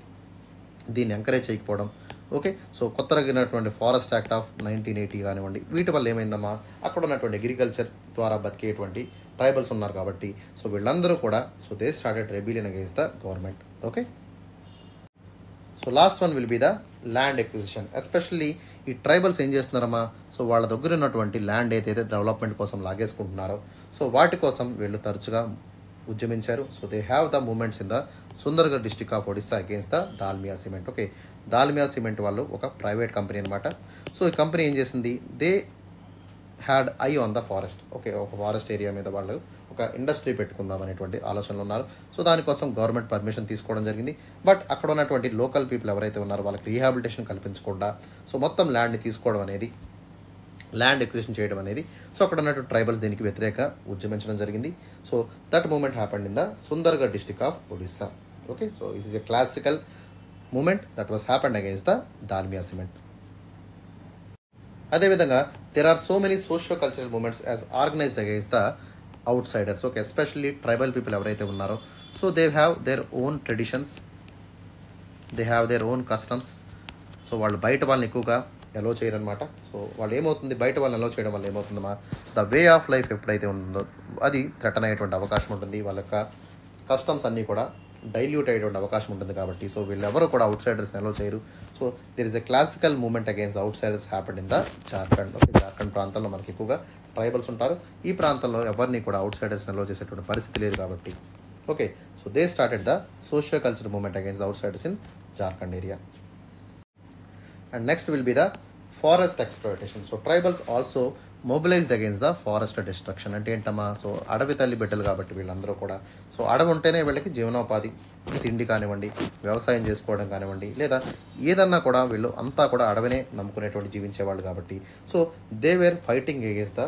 దీన్ని ఎంకరేజ్ చేయకపోవడం. ఓకే, సో కొత్తగా జరిగినటువంటి ఫారెస్ట్ యాక్ట్ ఆఫ్ 1980 కానివ్వండి, వీటి వల్ల ఏమైందమ్మా, అక్కడ ఉన్నటువంటి అగ్రికల్చర్ ద్వారా బతికేటువంటి ట్రైబల్స్ ఉన్నారు కాబట్టి సో వీళ్ళందరూ కూడా so they started rebellion against the government. Okay, so last one will be the land acquisition. Especially ఈ ట్రైబల్స్ ఏం చేస్తున్నారమ్మా, సో వాళ్ళ దగ్గర ఉన్నటువంటి ల్యాండ్ ఏదైతే డెవలప్మెంట్ కోసం లాగేసుకుంటున్నారో సో వాటి కోసం వీళ్ళు తరచుగా ఉద్యమించారు. So they have the movements in the Sundargarh district of Odisha against the Dalmia cement. Okay, Dalmia cement వాళ్ళు ఒక ప్రైవేట్ కంపెనీ అనమాట. సో ఈ కంపెనీ ఏం చేసింది, they had eye on the forest. Okay, ఒక ఫారెస్ట్ ఏరియా మీద వాళ్ళు ఒక ఇండస్ట్రీ పెట్టుకుందాం అనేటువంటి ఆలోచనలు ఉన్నారు. సో దానికోసం గవర్నమెంట్ పర్మిషన్ తీసుకోవడం జరిగింది. బట్ అక్కడ ఉన్నటువంటి లోకల్ పీపుల్ ఎవరైతే ఉన్నారో వాళ్ళకి రీహాబిలిటేషన్ కల్పించకుండా సో మొత్తం ల్యాండ్ని తీసుకోవడం అనేది, ల్యాండ్ ఎక్విజిషన్ చేయడం అనేది, సో అక్కడ ఉన్నటువంటి ట్రైబల్స్ దీనికి వ్యతిరేక ఉద్యమించడం జరిగింది. So that movement happened in the Sundargarh district of Odisha. Okay, so it is a classical movement that was happened against the Dalmia cement. అదేవిధంగా there are so many socio cultural movements as organised against the outsiders. Okay, especially tribal people ఎవరైతే ఉన్నారో so they have their own traditions, they have their own customs. So వాళ్ళు బయట వాళ్ళని ఎక్కువగా ఎలో చేయరనమాట. So వాళ్ళు ఏమవుతుంది, బయట వాళ్ళని ఎలో చేయడం వల్ల ఏమవుతుందమ్మా, ద వే ఆఫ్ లైఫ్ ఎప్పుడైతే ఉందో అది థ్రెటన్ అయ్యేటువంటి అవకాశం ఉంటుంది. వాళ్ళ యొక్క కస్టమ్స్ అన్నీ కూడా డైల్యూట్ అయ్యేటువంటి అవకాశం ఉంటుంది. కాబట్టి సో వీళ్ళెవరూ కూడా అవుట్ సైడర్స్ని ఎలో చేయరు. So there is a classical movement against outsiders happened in the Jharkhand. Okay, Jharkhand ప్రాంతంలో మనకి ఎక్కువగా ట్రైబల్స్ ఉంటారు. ఈ ప్రాంతంలో ఎవరిని కూడా అవుట్ సైడర్స్ని ఎలో చేసేటువంటి పరిస్థితి లేదు కాబట్టి okay, so they started the socio culture movement against the outsiders in Jharkhand area. And next will be the forest exploitation. So tribals also mobilized against the forest destruction. అంటే ఏంటమ్మా, సో అడవి తల్లి బిడ్డలు కాబట్టి వీళ్ళందరూ కూడా సో అడవి ఉంటేనే వీళ్ళకి జీవనోపాధి, తిండి కానివ్వండి, వ్యవసాయం చేసుకోవడం కానివ్వండి, లేదా ఏదన్నా కూడా వీళ్ళు అంతా కూడా అడవినే నమ్ముకునేటువంటి జీవించేవాళ్ళు కాబట్టి so they were fighting against the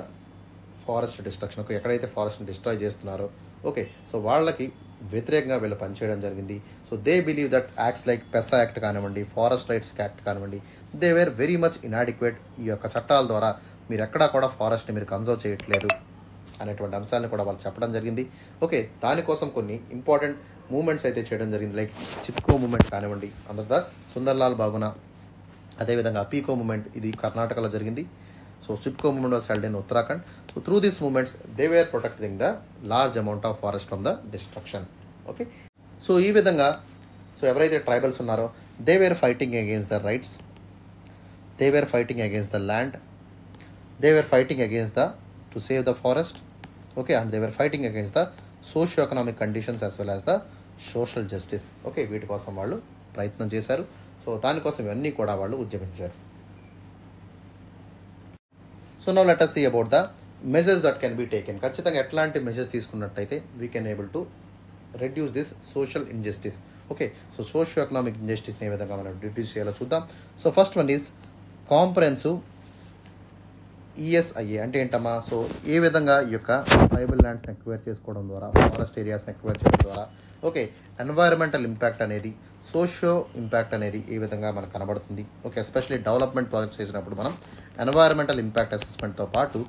forest destruction. Okay, ఎక్కడైతే ఫారెస్ట్ని డిస్ట్రాయ్ చేస్తున్నారో ఓకే, సో వాళ్ళకి వ్యతిరేకంగా వీళ్ళు పనిచేయడం జరిగింది. So they believe that acts like పెసా act కానివ్వండి, ఫారెస్ట్ రైట్స్ యాక్ట్ కానివ్వండి, they were very much inadequate. ఈ యొక్క చట్టాల ద్వారా మీరు ఎక్కడా కూడా ఫారెస్ట్ని మీరు కన్జర్వ్ చేయట్లేదు అనేటువంటి అంశాలను కూడా వాళ్ళు చెప్పడం జరిగింది. ఓకే, దానికోసం కొన్ని ఇంపార్టెంట్ మూమెంట్స్ అయితే చేయడం జరిగింది. లైక్ చిప్కో మూమెంట్ కానివ్వండి, అండర్ ద సుందర్లాల్ బాగున, అదేవిధంగా పీకో మూమెంట్ ఇది కర్ణాటకలో జరిగింది. So Chipko movement was held in Uttarakhand. So through these movements they were protecting the large amount of forest from the destruction. Okay, so ఈ విధంగా సో ఎవరైతే ట్రైబల్స్ ఉన్నారో they were fighting against the rights, they were fighting against the land, they were fighting against the to save the forest. Okay, and they were fighting against the socio economic conditions as well as the social justice. Okay, వీటి కోసం వాళ్ళు ప్రయత్నం చేశారు. So దానికోసం ఇవన్నీ కూడా వాళ్ళు ఉద్యమించారు. So now let us see about the measures that can be taken. ఖచ్చితంగా ఎట్లాంటి మెజర్స్ తీసుకున్నట్టయితే we can able to reduce this social injustice. Okay, so socio economic ఇంజస్టిస్ని ఏ విధంగా మనం రిడ్యూస్ చేయాలో చూద్దాం. So first one is comprehensive ESIA. అంటే ఏంటమ్మా, సో ఏ విధంగా ఈ యొక్క ట్రైబల్ ల్యాండ్స్ని ఎక్వైర్ చేసుకోవడం ద్వారా, ఫారెస్ట్ ఏరియాస్ని ఎక్వైర్ చేయడం ద్వారా ఓకే ఎన్వైరన్మెంటల్ ఇంపాక్ట్ అనేది, సోషియో ఇంపాక్ట్ అనేది ఏ విధంగా మనకు కనబడుతుంది. ఓకే, ఎస్పెషల్లీ డెవలప్మెంట్ ప్రాజెక్ట్స్ చేసినప్పుడు మనం ఎన్వైరన్మెంటల్ ఇంపాక్ట్ అసెస్మెంట్తో పాటు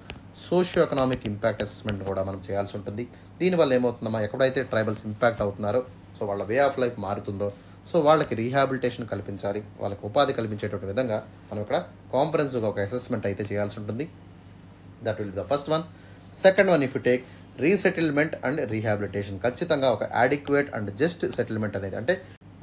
సోషియో ఎకనామిక్ ఇంపాక్ట్ అసెస్మెంట్ కూడా మనం చేయాల్సి ఉంటుంది. దీనివల్ల ఏమవుతుందమ్మా, ఎక్కడైతే ట్రైబల్స్ ఇంపాక్ట్ అవుతున్నారో సో వాళ్ళ వే ఆఫ్ లైఫ్ మారుతుందో సో వాళ్ళకి రీహాబిలిటేషన్ కల్పించాలి, వాళ్ళకి ఉపాధి కల్పించేటువంటి విధంగా మనం ఇక్కడ కాంప్రహెన్సివ్గా ఒక అసెస్మెంట్ అయితే చేయాల్సి ఉంటుంది. That will be the first one. Second one, if you take resettlement and rehabilitation. ఖచ్చితంగా ఒక అడిక్వేట్ అండ్ జస్ట్ సెటిల్మెంట్ అనేది, అంటే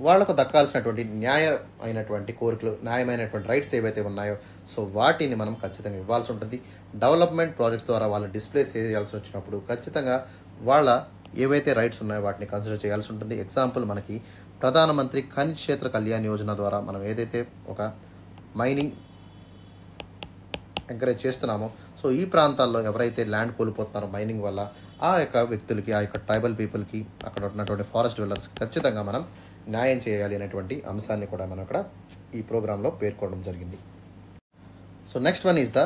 వాళ్లకు దక్కాల్సినటువంటి న్యాయమైనటువంటి కోరికలు, న్యాయమైనటువంటి రైట్స్ ఏవైతే ఉన్నాయో సో వాటిని మనం ఖచ్చితంగా ఇవ్వాల్సి ఉంటుంది. డెవలప్మెంట్ ప్రాజెక్ట్స్ ద్వారా వాళ్ళ డిస్ప్లేస్ చేయాల్సి వచ్చినప్పుడు ఖచ్చితంగా వాళ్ళ ఏవైతే రైట్స్ ఉన్నాయో వాటిని కన్సిడర్ చేయాల్సి ఉంటుంది. ఎగ్జాంపుల్ మనకి ప్రధానమంత్రి ఖనిజ్ క్షేత్ర కళ్యాణ్ యోజన ద్వారా మనం ఏదైతే ఒక మైనింగ్ ఎంకరేజ్ చేస్తున్నామో సో ఈ ప్రాంతాల్లో ఎవరైతే ల్యాండ్ కోల్పోతున్నారో మైనింగ్ వల్ల ఆ యొక్క వ్యక్తులకి, ఆ యొక్క ట్రైబల్ పీపుల్కి, అక్కడ ఉన్నటువంటి ఫారెస్ట్ డ్వెల్లర్స్ ఖచ్చితంగా మనం న్యాయం చేయాలి అనేటువంటి అంశాన్ని కూడా మనం ఇక్కడ ఈ ప్రోగ్రాంలో పేర్కొనడం జరిగింది. So next one is the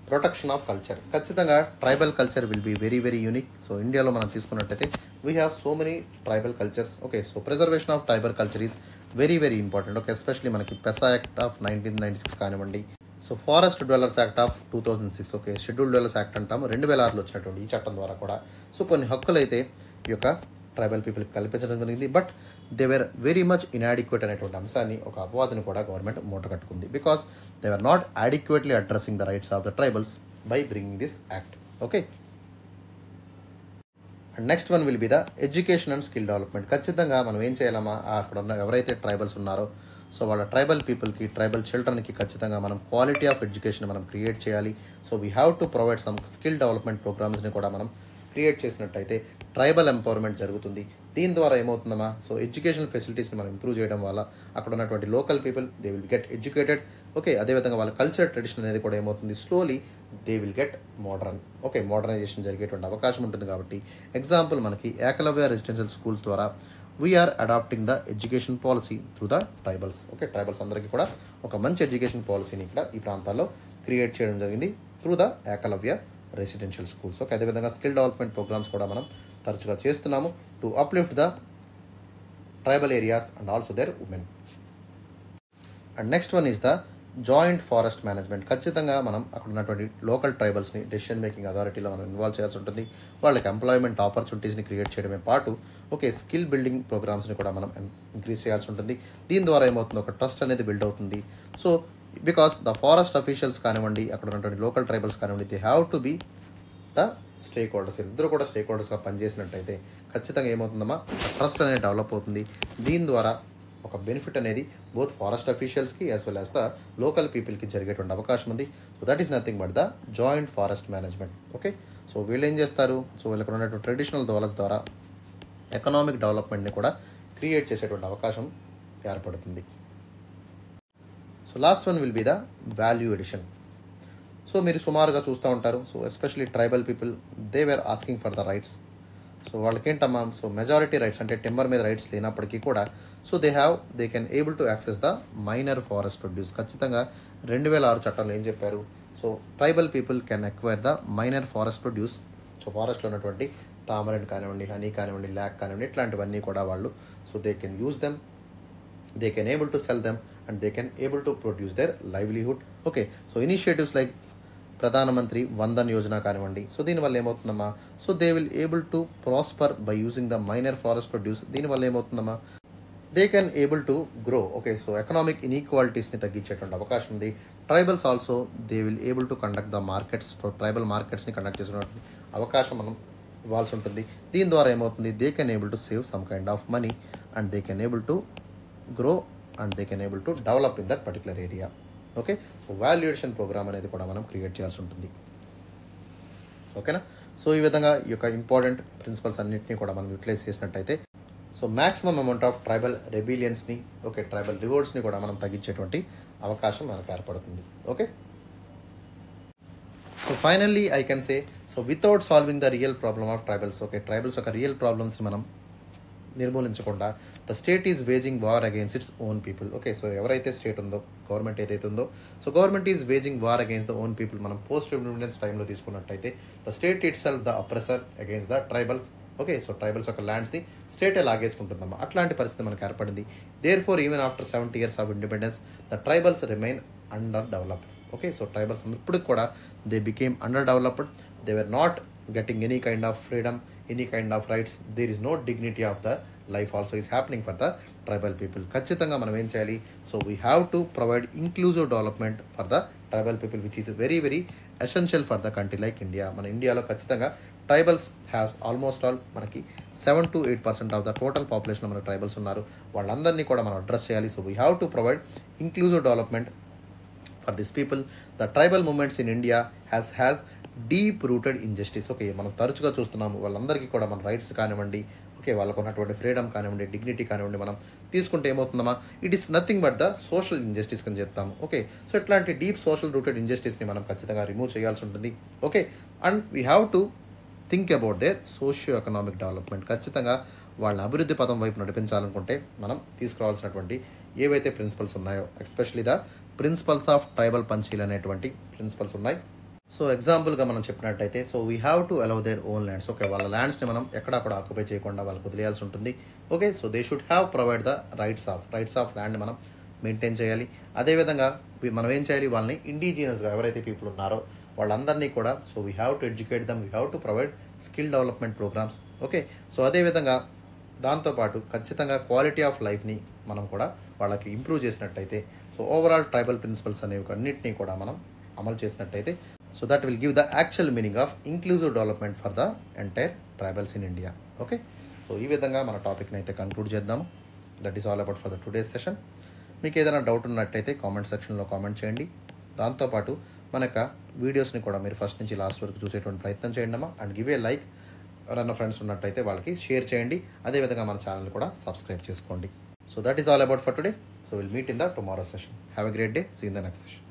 protection of culture. ఖచ్చితంగా tribal culture will be very very unique. So ఇండియాలో మనం తీసుకున్నట్టయితే we have so many tribal cultures. Okay, so preservation of tribal culture is very very important. Okay, especially మనకి PESA act of 1996 కానివ్వండి, so forest dwellers act of 2006, okay schedule dwellers act అంటాము 2006లో వచ్చినటువంటి ఈ చట్టం ద్వారా కూడా సో కొన్ని హక్కులు అయితే ఈ యొక్క ట్రైబల్ పీపుల్కి కల్పించడం జరిగింది. But they were very much inadequate అనేటువంటి అంశాన్ని, ఒక అపవాదుని కూడా గవర్నమెంట్ మూటగట్టుకుంది. Because they are not adequately addressing the rights of the tribals by bringing this act. Okay, and next one will be the education and skill development. ఖచ్చితంగా మనం ఏం చేయాలమ్మా, అక్కడ ఉన్న ఎవరైతే ట్రైబల్స్ ఉన్నారో సో వాళ్ళ ట్రైబల్ పీపుల్కి, ట్రైబల్ చిల్డ్రన్కి ఖచ్చితంగా మనం క్వాలిటీ ఆఫ్ ఎడ్యుకేషన్ మనం క్రియేట్ చేయాలి. So we have to provide some skill development ప్రోగ్రామ్స్ని కూడా మనం క్రియేట్ చేసినట్టయితే ట్రైబల్ ఎంపవర్మెంట్ జరుగుతుంది. దీని ద్వారా ఏమవుతుందమ్మా, సో ఎడ్యుకేషనల్ ఫెసిలిటీస్ని మనం ఇంప్రూవ్ చేయడం వల్ల అక్కడ ఉన్నటువంటి local people they will get educated. Okay, అదేవిధంగా వాళ్ళ కల్చర్ ట్రెడిషన్ అనేది కూడా ఏమవుతుంది, slowly they will get modern. Okay, modernization జరిగేటువంటి అవకాశం ఉంటుంది. కాబట్టి ఎగ్జాంపుల్ మనకి ఏకలవ్య రెసిడెన్షియల్ స్కూల్స్ ద్వారా we are adapting the education policy through the tribals. Okay, tribals అందరికీ కూడా ఒక మంచి ఎడ్యుకేషన్ పాలసీని ఇక్కడ ఈ ప్రాంతాల్లో క్రియేట్ చేయడం జరిగింది through the Eklavya residential schools. Okay, అదేవిధంగా స్కిల్ డెవలప్మెంట్ ప్రోగ్రామ్స్ కూడా మనం తరచుగా చేస్తున్నాము to uplift the tribal areas and also their women. And next one is the joint forest management. ఖచ్చితంగా మనం అక్కడ ఉన్నటువంటి లోకల్ ట్రైబల్స్ని డెసిషన్ మేకింగ్ అథారిటీలో మనం ఇన్వాల్వ్ చేయాల్సి ఉంటుంది. వాళ్ళకి ఎంప్లాయ్మెంట్ ఆపర్చునిటీస్ని క్రియేట్ చేయడమే పాటు ఓకే స్కిల్ బిల్డింగ్ ప్రోగ్రామ్స్ని కూడా మనం ఇంక్రీజ్ చేయాల్సి ఉంటుంది. దీని ద్వారా ఏమవుతుంది, ఒక ట్రస్ట్ అనేది బిల్డ్ అవుతుంది. So because the forest officials కానివ్వండి, అక్కడ ఉన్నటువంటి లోకల్ ట్రైబల్స్ కానివ్వండి, they have to be the stakeholders. ఇద్దరు కూడా స్టేక్ హోల్డర్స్గా పనిచేసినట్టయితే ఖచ్చితంగా ఏమవుతుందమ్మా, ట్రస్ట్ అనేది డెవలప్ అవుతుంది. దీని ద్వారా ఒక బెనిఫిట్ అనేది బోత్ ఫారెస్ట్ అఫీషియల్స్కి as well as the local పీపుల్కి జరిగేటువంటి అవకాశం ఉంది. So that is nothing but the joint forest management. Okay, so వీళ్ళు ఏం చేస్తారు, సో వీళ్ళకి ఉన్నటువంటి ట్రెడిషనల్ డెవలప్స్ ద్వారా ఎకనామిక్ డెవలప్మెంట్ని కూడా క్రియేట్ చేసేటువంటి అవకాశం ఏర్పడుతుంది. So last one will be the value addition. So మీరు సుమారుగా చూస్తూ ఉంటారు, so especially tribal people they were asking for the rights. So వాళ్ళకేంటమ్మా, సో మెజారిటీ రైట్స్ అంటే టెంబర్ మీద రైట్స్ లేనప్పటికీ కూడా so they can able to access the minor forest produce. ఖచ్చితంగా 2006 చట్టంలో ఏం చెప్పారు, so tribal people can acquire the minor forest produce. So ఫారెస్ట్లో ఉన్నటువంటి తామరన్ కానివ్వండి, హనీ కానివ్వండి, ల్యాక్ కానివ్వండి, ఇట్లాంటివన్నీ కూడా వాళ్ళు so they can use them, they can able to sell them and they can able to produce their livelihood. Okay, so initiatives like Pradhan Mantri Van Dhan Yojana కానివ్వండి, so దీనివల్ల ఏమవుతుందమ్మా, so they will able to prosper by using the minor forest produce. దీనివల్ల ఏమవుతుందమ్మా, they can able to grow. Okay, so economic ఇన్ఈక్వాలిటీస్ని తగ్గించేటువంటి అవకాశం ఉంది. Tribals also they will able to conduct the markets. So tribal మార్కెట్స్ని conduct చేసినటువంటి అవకాశం మనం ఇవ్వాల్సి ఉంటుంది. దీని ద్వారా ఏమవుతుంది, they can able to save some kind of money and they can able to grow and they can able to develop in that particular area. Okay, so valuation program అనేది కూడా మనం క్రియేట్ చేయాల్సి ఉంటుంది. ఓకేనా, సో ఈ విధంగా ఈ యొక్క ఇంపార్టెంట్ ప్రిన్సిపల్స్ అన్నింటినీ కూడా మనం యూటిలైజ్ చేసినట్టయితే so maximum amount of tribal రెబిలియన్స్ని, ఓకే ట్రైబల్ రివోర్ట్స్ని కూడా మనం తగ్గించేటువంటి అవకాశం మనకు ఏర్పడుతుంది. Okay, so finally I can say so without solving the real problem of tribals, okay tribals యొక్క రియల్ ప్రాబ్లమ్స్ని మనం నిర్మూలించకుండా the state is waging war against its own people. Okay, so ఎవరైతే స్టేట్ ఉందో, గవర్నమెంట్ ఏదైతే ఉందో, so government is waging war against the own people. మనం post independence టైంలో తీసుకున్నట్టయితే the state itself the oppressor against the tribals. Okay, so tribals యొక్క ల్యాండ్స్ని స్టేటే లాగేసుకుంటుందమ్మా. అట్లాంటి పరిస్థితి మనకు ఏర్పడింది. Therefore even after 70 years of independence the tribals remain underdeveloped. Okay, so tribals ఇప్పుడు కూడా they became underdeveloped. They were not getting any kind of freedom, any kind of rights. There is no dignity of the life also is happening for the tribal people. ఖచ్చితంగా మనం ఏం చేయాలి, so we have to provide inclusive development for the tribal people which is very very essential for the country like India. మన ఇండియాలో ఖచ్చితంగా tribals has almost all మనకి 7 to 8% of the total population మన tribals ఉన్నారు. వాళ్ళందరినీ కూడా మనం address చేయాలి. So we have to provide inclusive development for this people. The tribal movements in India has deep rooted injustice. Okay, మనం తరచుగా చూస్తున్నాము వాళ్ళందరికీ కూడా మన రైట్స్ కానివ్వండి, ఓకే వాళ్ళకు ఉన్నటువంటి ఫ్రీడమ్ కానివ్వండి, డిగ్నిటీ కానివ్వండి, మనం తీసుకుంటే ఏమవుతుందమ్మా, it is nothing but the social injustice అని చెప్తాము. ఓకే, సో ఇట్లాంటి డీప్ సోషల్ రూటెడ్ ఇంజస్టిస్ని మనం ఖచ్చితంగా రిమూవ్ చేయాల్సి ఉంటుంది. Okay, and we have to think about their socio economic development. ఖచ్చితంగా వాళ్ళని అభివృద్ధి పదం వైపు నడిపించాలనుకుంటే మనం తీసుకురావాల్సినటువంటి ఏవైతే ప్రిన్సిపల్స్ ఉన్నాయో, especially the principles of tribal Panchsheel అనేటువంటి ప్రిన్సిపల్స్ ఉన్నాయి. సో ఎగ్జాంపుల్గా మనం చెప్పినట్టయితే so we have to allow their own lands. Okay, వాళ్ళ ల్యాండ్స్ని మనం ఎక్కడక్కడ ఆక్యుపై చేయకుండా వాళ్ళకి వదిలేయాల్సి ఉంటుంది. Okay, so they should have provide the rights of land మనం మెయింటైన్ చేయాలి. అదేవిధంగా మనం ఏం చేయాలి, వాళ్ళని ఇండిజినస్గా ఎవరైతే పీపుల్ ఉన్నారో వాళ్ళందరినీ కూడా so we have to educate them, we have to provide skill development programs. Okay, so అదేవిధంగా దాంతోపాటు ఖచ్చితంగా క్వాలిటీ ఆఫ్ లైఫ్ని మనం కూడా వాళ్ళకి ఇంప్రూవ్ చేసినట్టయితే సో ఓవరాల్ ట్రైబల్ ప్రిన్సిపల్స్ అనేవి అన్నింటినీ కూడా మనం అమలు చేసినట్టయితే so that will give the actual meaning of inclusive development for the entire tribals in India. Okay, so ఈ విధంగా మన టాపిక్ని అయితే కంక్లూడ్ చేద్దాము. That is all about for the today's session. మీకు ఏదైనా డౌట్ ఉన్నట్టయితే కామెంట్ సెక్షన్లో కామెంట్ చేయండి. దాంతోపాటు మన యొక్క వీడియోస్ని కూడా మీరు ఫస్ట్ నుంచి లాస్ట్ వరకు చూసేటువంటి ప్రయత్నం చేయండి అమ్మా. And give a like. ఎవరైనా ఫ్రెండ్స్ ఉన్నట్టయితే వాళ్ళకి షేర్ చేయండి. అదేవిధంగా మన ఛానల్ కూడా సబ్స్క్రైబ్ చేసుకోండి. So that is all about for today. So will meet in the tomorrow session. Have a great day. See in the next session.